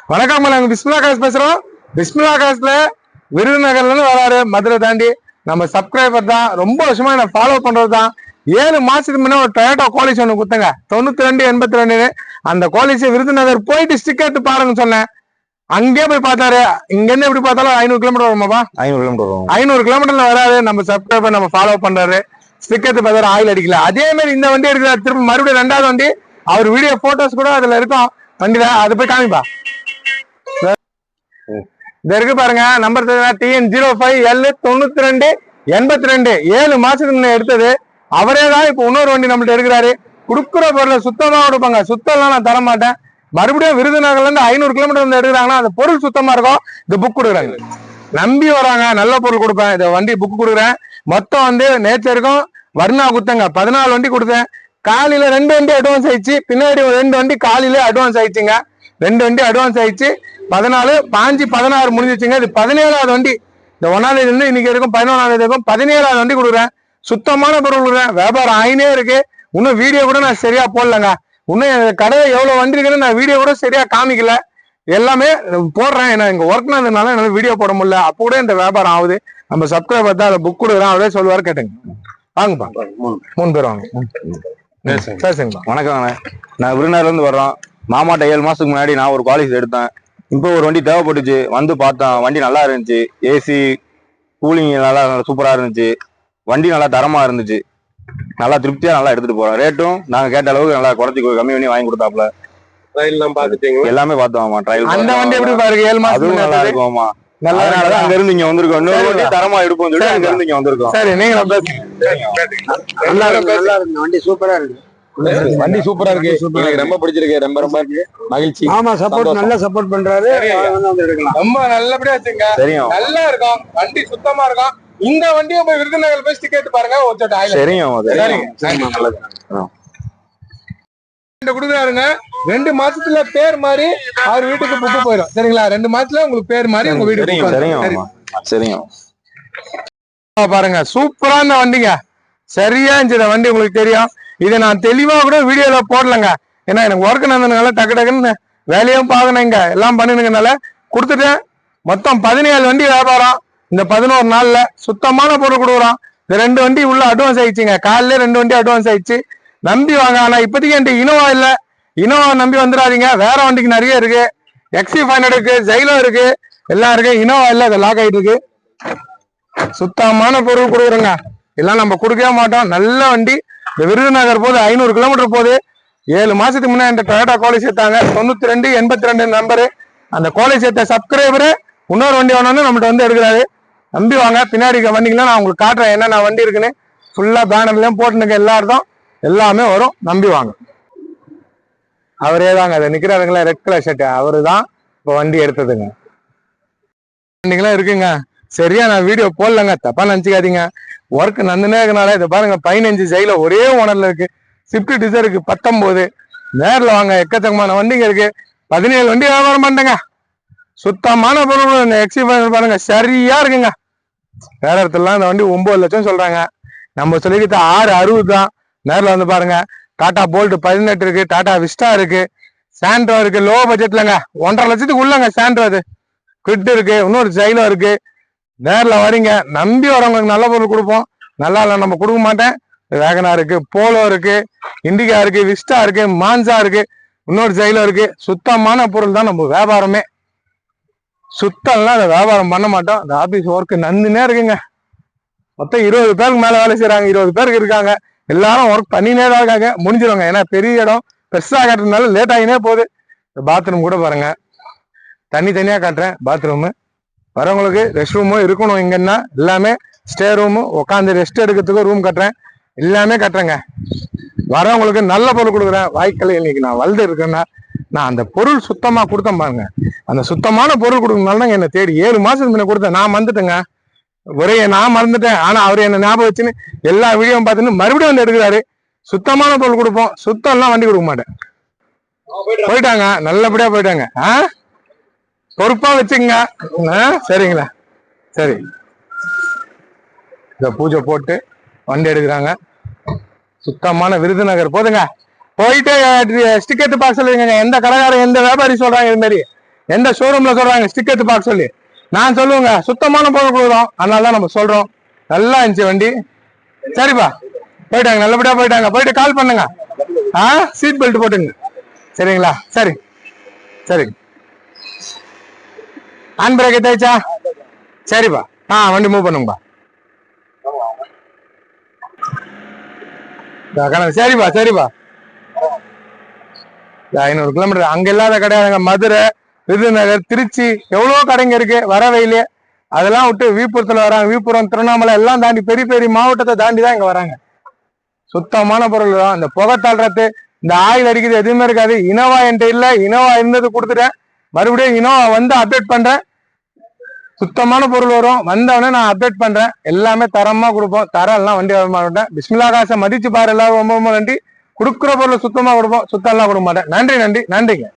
வணக்கம், நாங்க பிஸ்மில்லா காசு பேசுறோம். பிஸ்மில்லா காசுல விருதுநகர்ல இருந்து வராரு, மதுரை தாண்டி. நம்ம சப்ஸ்கிரைபர் தான், ரொம்ப வருஷமா என்ன ஃபாலோ பண்றது தான். 7 மாசத்துக்கு முன்ன ஒரு டொயோட்டா கோலிஸ் ஒண்ணு கொடுத்தங்க, 9282. அந்த கோலிஸ் விருதுநகர் போயிட்டு ஸ்டிக்கர் எடுத்து பாருங்க சொன்னேன். அங்கேயே போய் பார்த்தாரு. இங்க இருந்து எப்படி பார்த்தாலும் 500 கிலோமீட்டர் வருமாப்பா? 500 கிலோமீட்டர் வரும். 500 கிலோமீட்டர்ல வராது. நம்ம சப்ஸ்கிரைபர் நம்ம ஃபாலோ பண்றாரு. ஸ்டிக்கர் எடுத்து பார்த்தாரு, ஆயில் அடிக்கல. அதே மாதிரி இந்த வண்டி எடுக்கிறார், திரும்ப மறுபடியும் 2வது வண்டி. அவர் வீடியோ போட்டோஸ் கூட அதுல இருக்கும் வண்டியில, அதை போய் காமிப்பா. இது இருக்கு பாருங்க, நம்பர் TN05L9282. 7 மாசத்துக்கு முன்ன எடுத்தது. அவரே தான் இப்ப இன்னொரு வண்டி நம்மள்ட்ட எடுக்கிறாரு. குடுக்குற பொருளை சுத்தமா கொடுப்பாங்க. சுத்தம்லாம் நான் தர மாட்டேன். மறுபடியும் விருதுநகர்ல இருந்து 500 கிலோமீட்டர் வந்து எடுக்கிறாங்கன்னா அந்த பொருள் சுத்தமா இருக்கும். இந்த புக் கொடுக்குறாங்க, நம்பி வராங்க, நல்ல பொருள் கொடுப்பேன். இந்த வண்டி புக் கொடுக்குறேன். மொத்தம் வந்து நேச்சருக்கும் வர்ணா குத்தங்க 14 வண்டி கொடுத்தேன். காலையில 2 வண்டி அட்வான்ஸ் ஆயிடுச்சு, பின்னாடி 2 வண்டி காலையில அட்வான்ஸ் ஆயிடுச்சுங்க. 2 வண்டி அட்வான்ஸ் ஆயிடுச்சு. 14 பாஞ்சு 16 முடிஞ்சிச்சுங்க. இது 17வது வண்டி. இந்த 1ஆம் தேதி இருந்து இன்னைக்கு இருக்கும் 11ஆம் தேதி இருக்கும் 17வது வண்டி கொடுக்குறேன். சுத்தமான பொருள் கொடுக்குறேன். வியாபாரம் ஆயினே இருக்கு. இன்னும் வீடியோ கூட நான் சரியா போடலங்க. இன்னும் கடையை எவ்வளவு வண்டி இருக்குன்னு நான் வீடியோ கூட சரியா காமிக்கல. எல்லாமே போடுறேன், ஏன்னா இங்க ஒர்க் நடந்ததுனால என்னால வீடியோ போட முடியல. அப்போ கூட இந்த வியாபாரம் ஆகுது. நம்ம சப்ஸ்கிரைபர் தான் அதை புக் கொடுக்குறேன். அவரே சொல்லுவாரு, கேட்டுங்க. வாங்கப்பா, 3 பேர் வாங்க. வணக்கங்க, நான் விருதுநகர்ல இருந்து வர்றோம். மாமாட்ட 7 மாசத்துக்கு முன்னாடி நான் ஒரு குவாலிஸ் எடுத்தேன். இப்போ ஒரு வண்டி தேவைப்பட்டுச்சு, வந்து பார்த்தேன். வண்டி நல்லா இருந்துச்சு. ஏசி கூலிங் நல்லா சூப்பரா இருந்துச்சு. வண்டி நல்லா தரமா இருந்துச்சு. நல்லா திருப்தியா நல்லா எடுத்துட்டு போறோம். ரேட்டும் நாங்க கேட்ட அளவுக்கு நல்லா குறைச்சி கம்மி பண்ணி வாங்கி கொடுத்தாப்ல. எல்லாமே பார்த்தோம். அந்த வண்டி எப்படி பாருங்க, 7 மாசம் நல்லா இருக்குமா. அதனாலதான் அங்க இருந்து இங்க வந்திருக்கோம். இன்னொரு வண்டி தரமா எடுப்போம் சொல்லி அங்க இருந்து இங்க வந்திருக்கோம். சரி, நீங்க வண்டி சூப்பரா இருக்கு. வண்டி சூப்பரா இருக்கு. எனக்கு ரொம்ப பிடிச்சிருக்கு. ரொம்ப ரொம்ப மகிழ்ச்சி. ஆமா, சப்போர்ட் நல்லா சப்போர்ட் பண்றாரு. ரொம்ப நல்லபடியா வச்சுங்க. தெரியும், நல்லா இருக்கும். வண்டி சுத்தமா இருக்கும். இந்த வண்டியும் போய் விருதுநகர் போய் ஸ்டிக்கர் எடுத்து பாருங்க. கொடுக்குறாருங்க. 2 மாசத்துல பேர் மாதிரி அவர் வீட்டுக்கு புக்கு போயிடும். சரிங்களா? 2 மாசத்துல உங்களுக்கு பேர் மாதிரி உங்க வீட்டுக்கு பாருங்க. சூப்பரா இந்த வண்டிங்க, சரியா இருந்துச்சு வண்டி. உங்களுக்கு தெரியும், இதை நான் தெளிவா கூட வீடியோல போடலங்க. ஏன்னா எனக்கு ஒர்க் நடந்ததுனால டக்கு டக்குன்னு வேலையும் பாக்கணுங்க, எல்லாம் பண்ணினுங்கனால கொடுத்துட்டேன். மொத்தம் 17 வண்டி வியாபாரம் இந்த 11 நாள்ல. சுத்தமான பொருள் கொடுக்குறோம். இந்த 2 வண்டி உள்ள அட்வான்ஸ் ஆயிடுச்சுங்க. காலையில 2 வண்டி அட்வான்ஸ் ஆயிடுச்சு. நம்பி வாங்க. ஆனா இப்போதைக்கு என்கிட்ட இனோவா இல்ல. இனோவா நம்பி வந்துடாதீங்க. வேற வண்டிக்கு நிறைய இருக்கு. XC500 இருக்கு, ஜெயிலோ இருக்கு, எல்லாம் இருக்கு. இனோவா இல்ல, அது லாக் ஆயிட்டு இருக்கு. சுத்தமான பொருள் கொடுக்குறோங்க. எல்லாம் நம்ம கொடுக்கவே மாட்டோம். நல்ல வண்டி. இந்த விருதுநகர் போது 500 கிலோமீட்டர் போகுது. 7 மாசத்துக்கு முன்னாடி இந்த டொயோட்டா கோலிஸ் சேர்த்தாங்க, 9282 நம்பரு. அந்த கோலிஸ் சேர்த்த சப்ஸ்கிரைபரு இன்னொரு வண்டி வேணும்னு நம்மகிட்ட வந்து எடுக்கிறாரு. நம்பி வாங்க. பின்னாடி வண்டிக்கெல்லாம் நான் உங்களுக்கு காட்டுறேன் என்னென்ன வண்டி இருக்குன்னு. ஃபுல்லா பேனர்லயும் போட்டுனுங்க. எல்லாருக்கும் எல்லாமே வரும். நம்பி வாங்க. அவரே தாங்க, அதை நிக்கிறாருங்களா, ரெட் கலர் ஷர்ட், அவரு தான் இப்போ வண்டி எடுத்ததுங்க. வண்டிங்கெல்லாம் இருக்குங்க. சரியா நான் வீடியோ போடலங்க, தப்பா நினைச்சுக்காதீங்க. ஒர்க் நந்துனே இருக்கனால. இதை பாருங்க, 15 ஜெயில ஒரே ஓனர்ல இருக்கு. ஸ்விஃப்ட் டிசைர் இருக்கு 19. நேரில் வாங்க, எக்கச்சக்கமான வண்டிங்க இருக்கு. 17 வண்டி வியாபாரம் பண்ணுங்க. சுத்தமான பொருள். இந்த XC500 பாருங்க, சரியா இருக்குங்க. வேற இடத்துலலாம் இந்த வண்டி 9 லட்சம் சொல்றாங்க. நம்ம சொல்லிக்கிட்ட 660 தான். நேரில் வந்து பாருங்க. டாடா போல்ட் 18 இருக்கு, டாடா விஸ்டா இருக்கு, சாண்ட்ரோ இருக்கு. லோ பட்ஜெட்லங்க, 1.5 லட்சத்துக்கு உள்ளங்க சாண்ட்ரோ. அது கிட் இருக்கு, இன்னொரு ஜெயிலோ இருக்கு. நேரில் வரீங்க, நம்பி வரவங்களுக்கு நல்ல பொருள் கொடுப்போம். நல்லா இல்லை நம்ம கொடுக்க மாட்டேன். வேகனா இருக்கு, போலோ இருக்கு, இண்டிகா இருக்கு, விஸ்டா இருக்கு, மான்சா இருக்கு, இன்னொரு ஜெயிலோ இருக்கு. சுத்தமான பொருள் தான் நம்ம வியாபாரமே. சுத்தம்லாம் அதை வியாபாரம் பண்ண மாட்டோம். அந்த ஆபீஸ் ஒர்க் நந்துனே இருக்குங்க. மொத்தம் 20 பேருக்கு மேல வேலை செய்யறாங்க. 20 பேருக்கு இருக்காங்க. எல்லாரும் ஒர்க் பண்ணினே தான் இருக்காங்க. முடிஞ்சிருவாங்க. ஏன்னா பெரிய இடம் பெருசா காட்டுறதுனால லேட் ஆகினே போகுது. பாத்ரூம் கூட பாருங்க, தனியா காட்டுறேன். பாத்ரூம் வரவங்களுக்கு ரெஸ்ட் ரூமும் இருக்கணும். இங்கன்னா எல்லாமே ஸ்டே ரூமு, உட்காந்து ரெஸ்ட் எடுக்கிறதுக்கு ரூம் கட்டுறேன். எல்லாமே கட்டுறேங்க. வரவங்களுக்கு நல்ல பொருள் கொடுக்குறேன். வாய்க்கால் இன்னைக்கு நான் வளர்ந்து இருக்கேன்னா நான் அந்த பொருள் சுத்தமா கொடுத்தேன் பாருங்க. அந்த சுத்தமான பொருள் கொடுக்கறதுனால என்ன தேடி 7 மாசத்துக்கு முன்ன கொடுத்தேன். நான் மறந்துட்டேங்க, ஒரே நான் மறந்துட்டேன். ஆனா அவர் என்ன ஞாபகம் வச்சுன்னு எல்லா வீடியோவும் பார்த்துன்னு மறுபடியும் வந்து எடுக்கிறாரு. சுத்தமான பொருள் கொடுப்போம். சுத்தம் எல்லாம் வண்டி கொடுக்க மாட்டேன். போயிட்டாங்க, நல்லபடியா போயிட்டாங்க. பொறுப்பா வச்சுங்க. சரிங்களா? சரி. இந்த பூஜை போட்டு வண்டி எடுக்கிறாங்க. சுத்தமான விருதுநகர் போதுங்க. போயிட்டு ஸ்டிக்கெட் பார்க்க சொல்லுங்க. எந்த கடைக்காரன் எந்த வியாபாரி சொல்றாங்க இது மாதிரி எந்த ஷோரூம்ல சொல்றாங்க ஸ்டிக் எடுத்து பார்க்க சொல்லி நான் சொல்லுவேங்க, சுத்தமான பொருள் கொடுக்குறோம், அதனாலதான் நம்ம சொல்றோம். நல்லா இருந்துச்சு வண்டி. சரிப்பா, போயிட்டாங்க, நல்லபடியா போயிட்டாங்க. போயிட்டு கால் பண்ணுங்க. சீட் பெல்ட் போட்டுங்க. சரிங்களா? சரி சரி. ஹேண்ட் பிரேக் ஏத்தாச்சா? சரிப்பா. வண்டி மூவ் பண்ணுங்கப்பா. சரிப்பா சரிப்பா. 500 கிலோமீட்டர் அங்க இல்லாத கிடையாதுங்க. மதுரை, விருதுநகர், திருச்சி எவ்வளவோ கடைங்க இருக்கு வர வழியிலே. அதெல்லாம் விட்டு விழுப்புரத்துல வராங்க. விழுப்புரம், திருவண்ணாமலை எல்லாம் தாண்டி பெரிய பெரிய மாவட்டத்தை தாண்டி தான் இங்க வராங்க. சுத்தமான பொருள் தான். இந்த புகை தள்ளுறது, இந்த ஆயில் அடிக்கிறது எதுவுமே இருக்காது. இனோவா என்கிட்ட இல்ல, இனோவா இருந்தது கொடுத்துட்டேன். மறுபடியும் இனோவா வந்து அப்டேட் பண்றேன். சுத்தமான பொருள் வரும். வந்தவொடனே நான் அப்டேட் பண்றேன். எல்லாமே தரமா கொடுப்போம். தரம் எல்லாம் வண்டி வர மாட்டேன். பிஸ்மில்லா காசை மதிச்சு பாரு. எல்லாரும் ரொம்ப ரொம்ப நன்றி. கொடுக்குற பொருள் சுத்தமா கொடுப்போம். சுத்தம் எல்லாம் கொடுக்க மாட்டேன். நன்றி நன்றி நன்றிங்க.